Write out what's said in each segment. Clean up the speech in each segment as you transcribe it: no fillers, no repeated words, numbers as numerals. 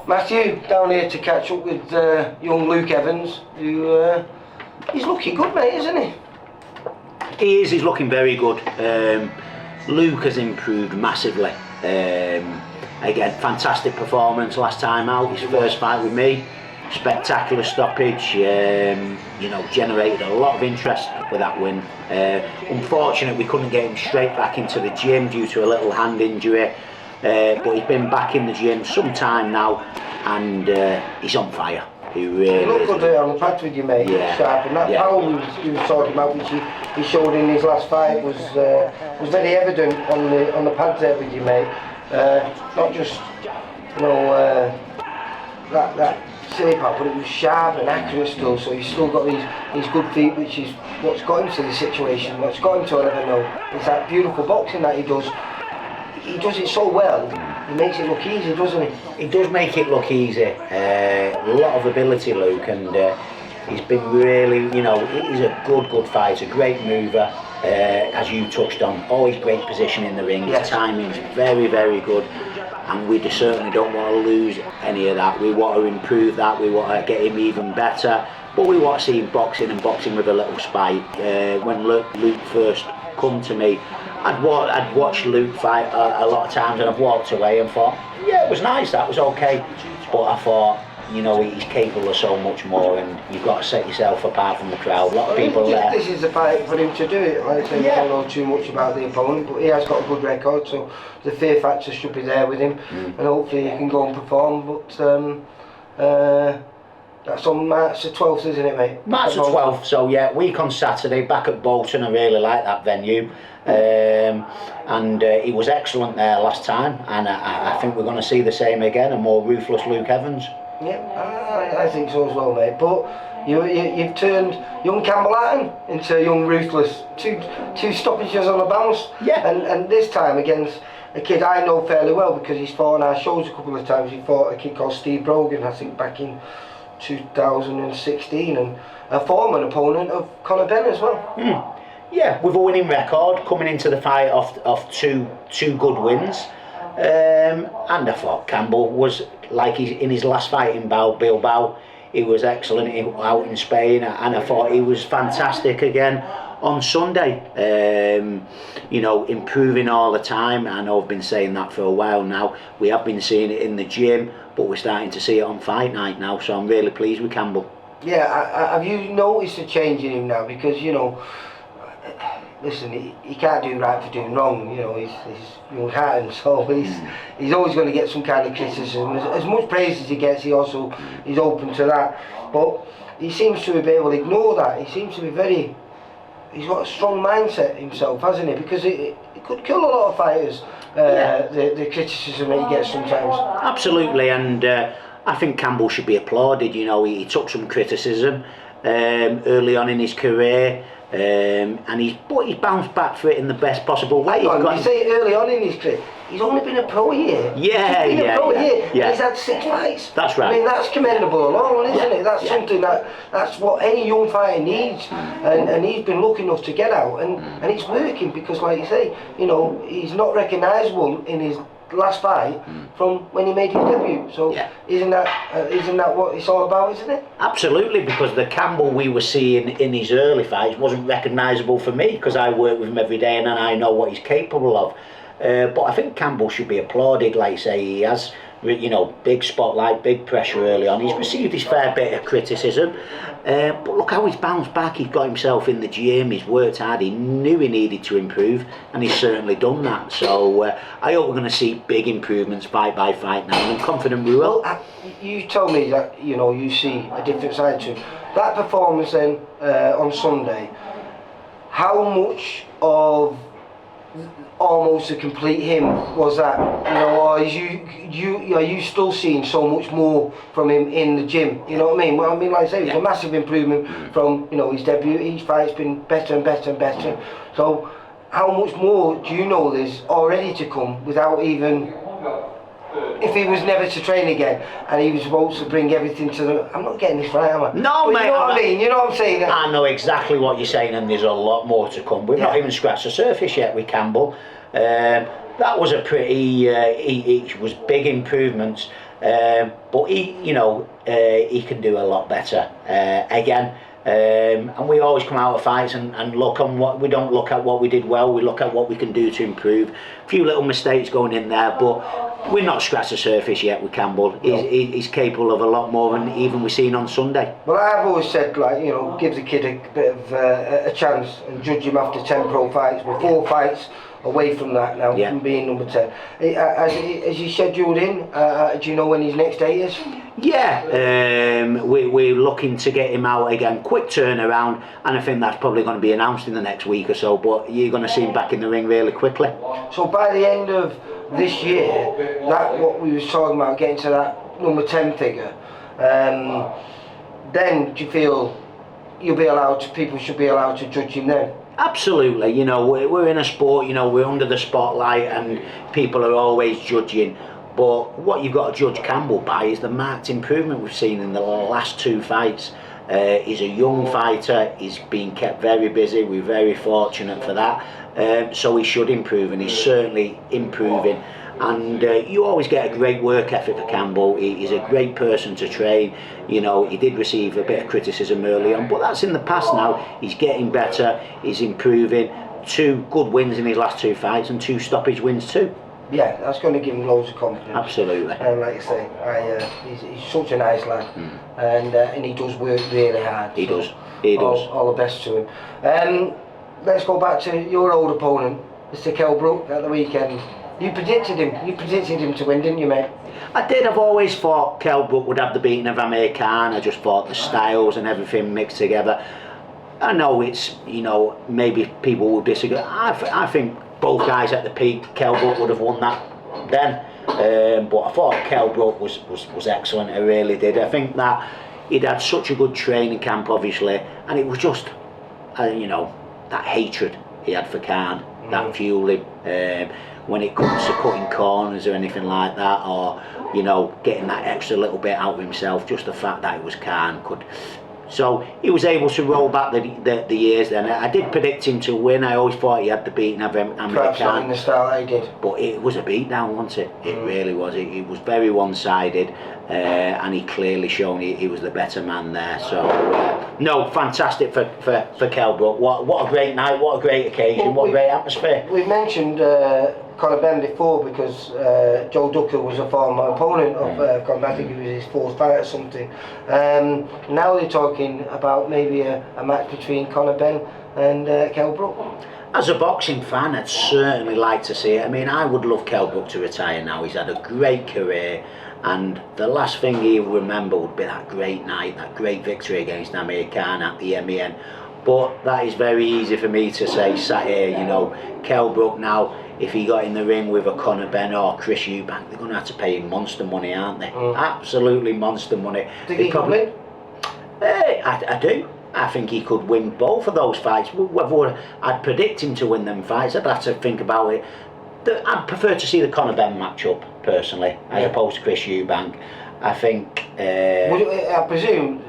Matthew, down here to catch up with young Luke Evans, who he's looking good, mate, isn't he? He is, he's looking very good. Luke has improved massively. Again, fantastic performance last time out, his first fight with me. Spectacular stoppage, you know, generated a lot of interest with that win. Unfortunate we couldn't get him straight back into the gym due to a little hand injury. But he's been back in the gym some time now, and he's on fire. He really looked good on the pads with you, mate. Yeah. Sharp, and that power we was talking about, which he showed in his last fight, was very evident on the pads there with you, mate. Not just, you know, that silly part, but it was sharp and accurate still. So he's still got his good feet, which is what's got him to the situation, what's got him to 11-0. It's that beautiful boxing that he does. He does it so well, he makes it look easy, doesn't he? He does make it look easy. A lot of ability, Luke, and he's been really, you know, he's a good fighter, great mover, as you touched on, always great position in the ring, his timing's very good, and we certainly don't want to lose any of that. We want to improve that, we want to get him even better, but we want to see him boxing and boxing with a little spite. When Luke first come to me, I'd watched Luke fight a lot of times, and I've walked away and thought, yeah, it was nice, that was okay, but I thought, you know, he's capable of so much more, and you've got to set yourself apart from the crowd. A lot of people there. This is the fight for him to do it. Like I say, we don't know too much about the opponent, but he has got a good record, so the fear factor should be there with him, and hopefully he can go and perform. But that's on March the 12th, isn't it, mate? March the 12th, so yeah, week on Saturday, back at Bolton. I really like that venue. And he was excellent there last time, and I think we're going to see the same again, a more ruthless Luke Evans. Yeah, I think so as well, mate. But you've turned young Campbell Hatton into young ruthless. Two stoppages on the bounce. Yeah. And this time against a kid I know fairly well because he's fought on our shows a couple of times. He fought a kid called Steve Brogan, I think back in 2016, and a former opponent of Conor Benn as well. Yeah, with a winning record, coming into the fight off two good wins. And I thought Campbell was, like he's in his last fight in Bilbao, he was excellent out in Spain, and I thought he was fantastic again on Sunday. You know, improving all the time. I know I've been saying that for a while now. We have been seeing it in the gym, but we're starting to see it on fight night now, so I'm really pleased with Campbell. Yeah, have you noticed a change in him now? Because, you know, listen, he can't do right for doing wrong. You know, he's young Hatton, so he's always going to get some kind of criticism. As much praise as he gets, he's open to that. But he seems to be able to ignore that. He seems to be he's got a strong mindset himself, hasn't he? Because it could kill a lot of fighters, the criticism that he gets sometimes. Absolutely, and I think Campbell should be applauded. You know, he took some criticism early on in his career. And he's bounced back for it in the best possible way. You say early on in his career, he's only been a pro a year. Yeah. He's had 6 fights. That's right. I mean, that's commendable alone, isn't it? That's something that's what any young fighter needs, and he's been lucky enough to get out, and it's working because, like you say, you know, he's not recognisable in his last fight from when he made his debut. So isn't that what it's all about, isn't it? Absolutely, because the Campbell we were seeing in his early fights wasn't recognisable for me because I work with him every day and I know what he's capable of. But I think Campbell should be applauded. Like I say, he has, you know, big spotlight, big pressure early on. He's received his fair bit of criticism, but look how he's bounced back. He's got himself in the gym, he's worked hard, he knew he needed to improve, and he's certainly done that. So I hope we're going to see big improvements fight by fight now, and I'm confident we will. Well, you told me that, you know, you see a different side to him. That performance then on Sunday, how much of almost to complete him was that, you know, or are you still seeing so much more from him in the gym? You know what I mean? Well, I mean, like I say, it's a massive improvement from, you know, his debut. Each fight's been better and better and better. So how much more do you know there's already to come without even if he was never to train again and he was supposed to bring everything to the... I'm not getting this right, am I? No, but mate. you know what I mean? You know what I'm saying? I know exactly what you're saying, and there's a lot more to come. We've not even scratched the surface yet with Campbell. That was a pretty... it was big improvements. But he can do a lot better again. And we always come out of fights and look on what we don't look at what we did well, we look at what we can do to improve. A few little mistakes going in there, but we're not scratched the surface yet with Campbell. He's capable of a lot more than even we've seen on Sunday. Well, I've always said, like, you know, give the kid a bit of a chance and judge him after 10 pro fights. We're 4 fights away from that now, from being number 10. Has he scheduled in? Do you know when his next day is? Yeah, we're looking to get him out again. Quick turnaround, and I think that's probably going to be announced in the next week or so, but you're going to see him back in the ring really quickly. So by the end of this year, that what we was talking about, getting to that number 10 figure, then do you feel people should be allowed to judge him then? Absolutely, you know, we're in a sport, you know, we're under the spotlight and people are always judging. But what you've got to judge Campbell by is the marked improvement we've seen in the last 2 fights. He's a young fighter, he's been kept very busy, we're very fortunate for that. So he should improve, and he's certainly improving. And you always get a great work ethic for Campbell. He's a great person to train. You know, he did receive a bit of criticism early on, but that's in the past now. He's getting better, he's improving. 2 good wins in his last 2 fights and 2 stoppage wins too. Yeah, that's going to give him loads of confidence. Absolutely. And like I say, he's such a nice lad, and he does work really hard. He does. He does. All the best to him. Let's go back to your old opponent, Mr. Brook, at the weekend. You predicted him to win, didn't you, mate? I did. I've always thought Brook would have the beating of Amir Khan. I just thought the styles and everything mixed together. I know it's, you know, maybe people will disagree. I think both guys at the peak, Brook would have won that then. But I thought Brook was excellent. I really did. I think that he'd had such a good training camp, obviously, and it was just, you know, that hatred he had for Khan, that fueled him. When it comes to cutting corners or anything like that, or, you know, getting that extra little bit out of himself, just the fact that it was Khan could. So he was able to roll back the years then. I did predict him to win. I always thought he had the beating of Amir Khan. Perhaps not in the style he did. But it was a beatdown, wasn't it? It really was. It was very one-sided, and he clearly shown he was the better man there. So, no, fantastic for Brook. What a great night, what a great occasion, what a great atmosphere. We've mentioned Conor Benn before because Joe Ducker was a former opponent of Conor Benn. I think it was his 4th fight or something. Now they're talking about maybe a match between Conor Benn and Brook. As a boxing fan, I'd certainly like to see it. I mean, I would love Brook to retire now. He's had a great career, and the last thing he'll remember would be that great night, that great victory against Amir Khan at the MEN. But that is very easy for me to say, sat here, you know. Brook now, if he got in the ring with a Conor Benn or Chris Eubank, they're going to have to pay him monster money, aren't they? Absolutely monster money. Think he could win? I do. I think he could win both of those fights. Whether I'd predict him to win them fights, I'd have to think about it. I'd prefer to see the Conor Benn match-up, personally, as opposed to Chris Eubank. I think... I presume...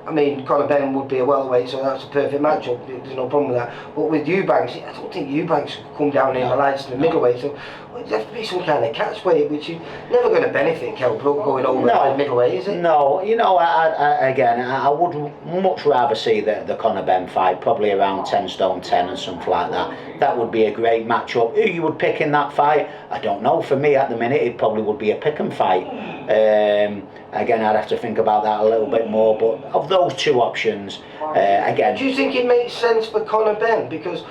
I mean, Conor Benn would be a welterweight, so that's a perfect matchup. There's no problem with that. But with Eubanks, I don't think Eubanks could come down in the lights to the middleweight. So it'd have to be some kind of catch weight, which is never going to benefit Brook going over the middleweight, is it? No, you know, I would much rather see the Conor Benn fight, probably around 10 stone 10 and something like that. That would be a great matchup. Who you would pick in that fight? I don't know. For me, at the minute, it probably would be a pick-em fight. Again, I'd have to think about that a little bit more, but of those 2 options, again... Do you think it makes sense for Conor Benn? Because,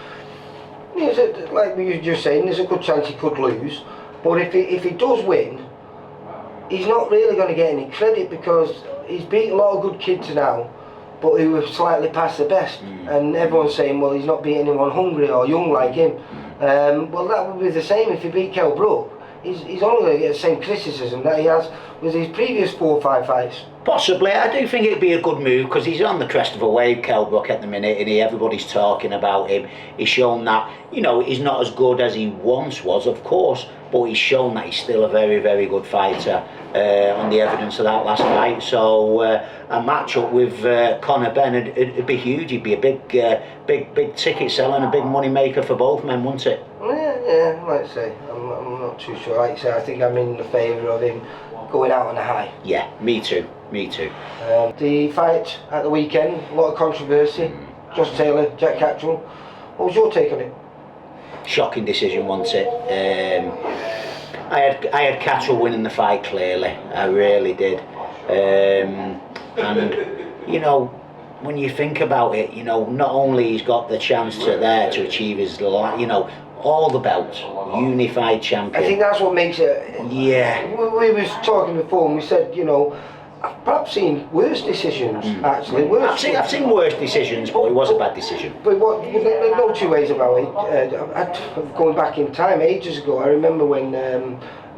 like you were just saying, there's a good chance he could lose, but if he does win, he's not really going to get any credit because he's beat a lot of good kids now, but who have slightly past the best, and everyone's saying, well, he's not beating anyone hungry or young like him. Well, that would be the same if he beat Brook. He's only going to get the same criticism that he has with his previous 4 or 5 fights. Possibly. I do think it'd be a good move because he's on the crest of a wave, Brook, at the minute, and everybody's talking about him. He's shown that, he's not as good as he once was, of course, but he's shown that he's still a very, very good fighter on the evidence of that last fight. So a match-up with Conor Benn it'd be huge. He'd be a big ticket seller and a big money maker for both men, wouldn't it? Yeah, like I say, I'm not too sure. Like I say, I think I'm in the favour of him going out on a high. Yeah, me too. The fight at the weekend, a lot of controversy. Josh Taylor, Jack Catterall. What was your take on it? Shocking decision, wasn't it? I had Catterall winning the fight clearly. I really did. And when you think about it, not only he's got the chance to achieve his, all the belts, unified champion. I think that's what makes it. Yeah. We was talking before, and we said, I've perhaps seen worse decisions. Actually, I've seen worse decisions, but it was a bad decision. But there's no two ways about it. Going back in time, ages ago, I remember when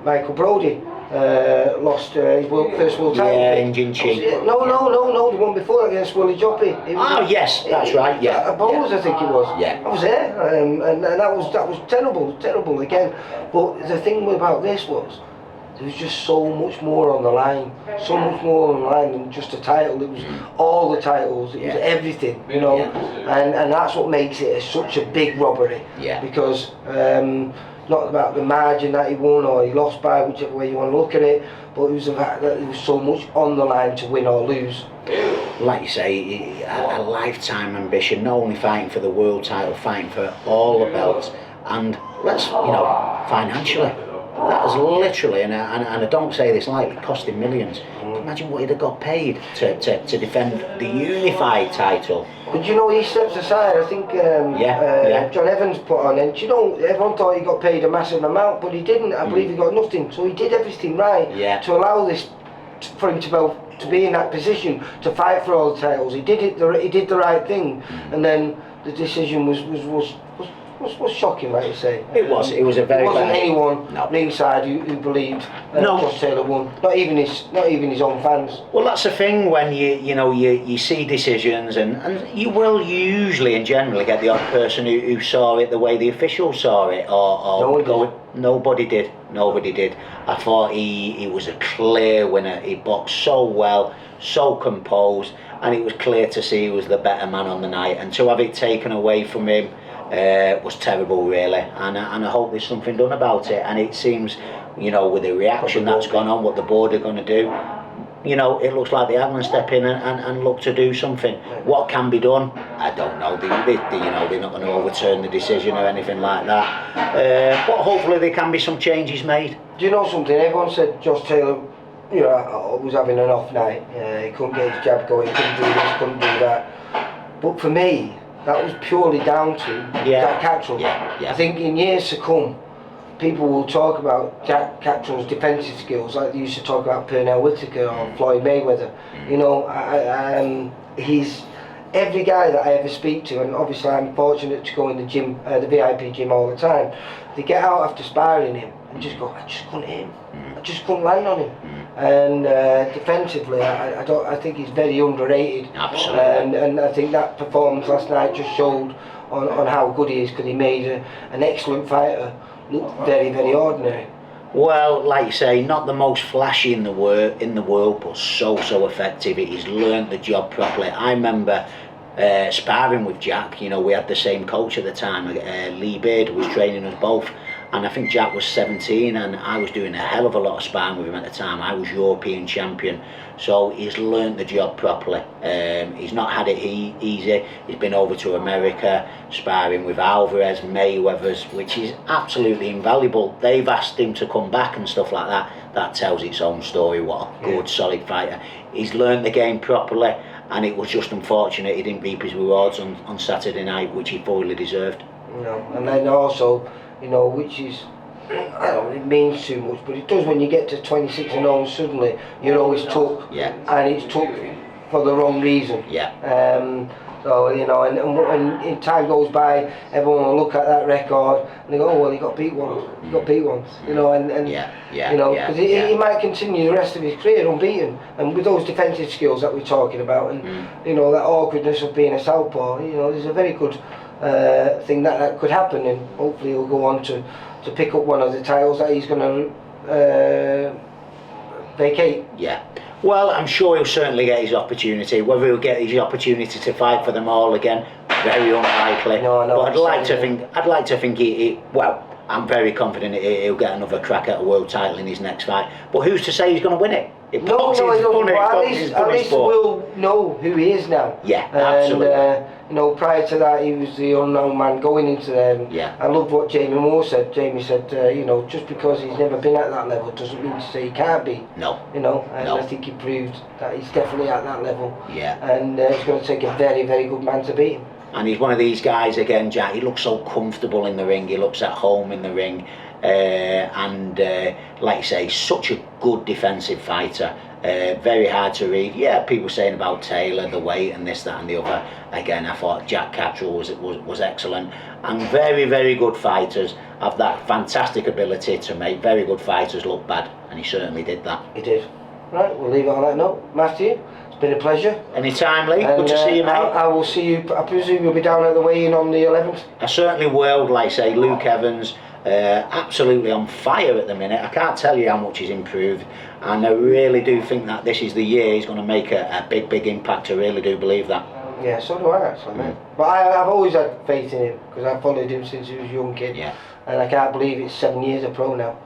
Michael Brody lost his first world title. Yeah, in Jinchi. No, the one before against Willie Joppy. Yes, that's right. Yeah. At Bowles, I think it was. Yeah. I was there, and that was terrible again. But the thing about this was, there was just so much more on the line, than just a title. It was all the titles, it was everything, and that's what makes it such a big robbery. Yeah. Because not about the margin that he won or he lost by, whichever way you want to look at it, but it was the fact that there was so much on the line to win or lose. Like you say, a lifetime ambition, not only fighting for the world title, fighting for all the belts, and financially. That has literally, and I don't say this lightly, cost him millions. Imagine what he'd have got paid to defend the unified title. But he steps aside. I think John Evans put on, and everyone thought he got paid a massive amount, but he didn't. I believe he got nothing. So he did everything right to allow this, for him to be in that position to fight for all the titles. He did the right thing, and then the decision was shocking, like you say. It was a very. There wasn't anyone ringside who believed Josh Taylor won. Not even his own fans. Well, that's the thing when you see decisions, and you will usually and generally get the odd person who saw it the way the officials saw it, Nobody did. I thought he was a clear winner. He boxed so well, so composed, and it was clear to see he was the better man on the night. And to have it taken away from him was terrible, really. And I hope there's something done about it. And it seems, with the reaction that's gone on, what the board are going to do, it looks like they are going to step in and look to do something. What can be done? I don't know. They're not going to overturn the decision or anything like that. But hopefully there can be some changes made. Do you know something? Everyone said Josh Taylor, was having an off night. He couldn't get his jab going. He couldn't do this, couldn't do that. But for me, that was purely down to Jack Catterall. I think in years to come, people will talk about Jack Catterall's defensive skills like they used to talk about Pernell Whitaker or Floyd Mayweather. He's every guy that I ever speak to, and obviously I'm fortunate to go in the gym, the VIP gym all the time. They get out after sparring him and just go, I just couldn't hit him. I just couldn't land on him. And defensively, I think he's very underrated. Absolutely. And I think that performance last night just showed on how good he is, because he made an excellent fighter look very, very ordinary. Well, like you say, not the most flashy in the world, but so effective. He's learnt the job properly. I remember sparring with Jack. We had the same coach at the time, Lee Beard, who was training us both. And I think Jack was 17, and I was doing a hell of a lot of sparring with him at the time. I was European champion, so he's learnt the job properly. He's not had it easy. He's been over to America, sparring with Alvarez, Mayweather's, which is absolutely invaluable. They've asked him to come back and stuff like that. That tells its own story. What a good, solid fighter. He's learnt the game properly, and it was just unfortunate he didn't reap his rewards on Saturday night, which he fully deserved. And then also, which is, I don't know, it means too much, but it does when you get to 26-0 and suddenly you're always took, and it's took for the wrong reason. The So, you know, and when time goes by, everyone will look at that record and they go, oh, well, he got beat once, you know, and you know, because he might continue the rest of his career unbeaten, and with those defensive skills that we're talking about, and you know, that awkwardness of being a southpaw, you know, there's a very good thing that could happen, and hopefully he'll go on to pick up one of the titles that he's going to vacate. Yeah. Well, I'm sure he'll certainly get his opportunity. Whether he'll get his opportunity to fight for them all again, very unlikely. No, but I'd like to think he well, I'm very confident he'll get another crack at a world title in his next fight. But who's to say he's going to win it? No, at least we'll know who he is now. Yeah, absolutely. And you know, prior to that, he was the unknown man going into them. Yeah. I loved what Jamie Moore said. Jamie said, you know, just because he's never been at that level doesn't mean to say he can't be. No. You know, and no. I think he proved that he's definitely at that level. Yeah. And it's going to take a very, very good man to beat him. And he's one of these guys again, Jack. He looks so comfortable in the ring. He looks at home in the ring, and like you say, such a good defensive fighter. Very hard to read. Yeah, people saying about Taylor, the weight, and this, that, and the other. Again, I thought Jack Catterall was excellent, and very, very good fighters have that fantastic ability to make very good fighters look bad, and he certainly did that. He did. Right, we'll leave it on that note. Matthew, it's been a pleasure. Anytime, Lee. Good to see you, mate. I will see you. I presume you'll be down at the weigh-in on the 11th. I certainly will. Like I say, Luke Evans, absolutely on fire at the minute. I can't tell you how much he's improved, and I really do think that this is the year he's going to make a big impact. I really do believe that. Yeah, so do I actually, mate. But I've always had faith in him because I've followed him since he was a young kid. Yeah. And I can't believe it's 7 years of pro now.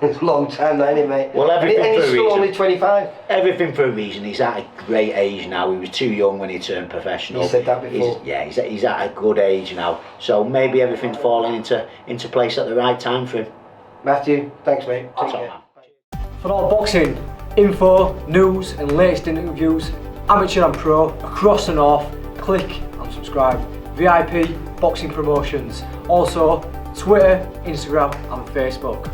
It's a long time, that, isn't it, mate? Well, everything and for he's a still reason. only 25. Everything for a reason. He's at a great age now. He was too young when he turned professional. You said that before. He's at a good age now. So maybe everything's falling into place at the right time for him. Matthew, thanks, mate. Take care. For all boxing info, news, and latest interviews, amateur and pro across the north, click and subscribe. VIP Boxing Promotions. Also, Twitter, Instagram, and Facebook.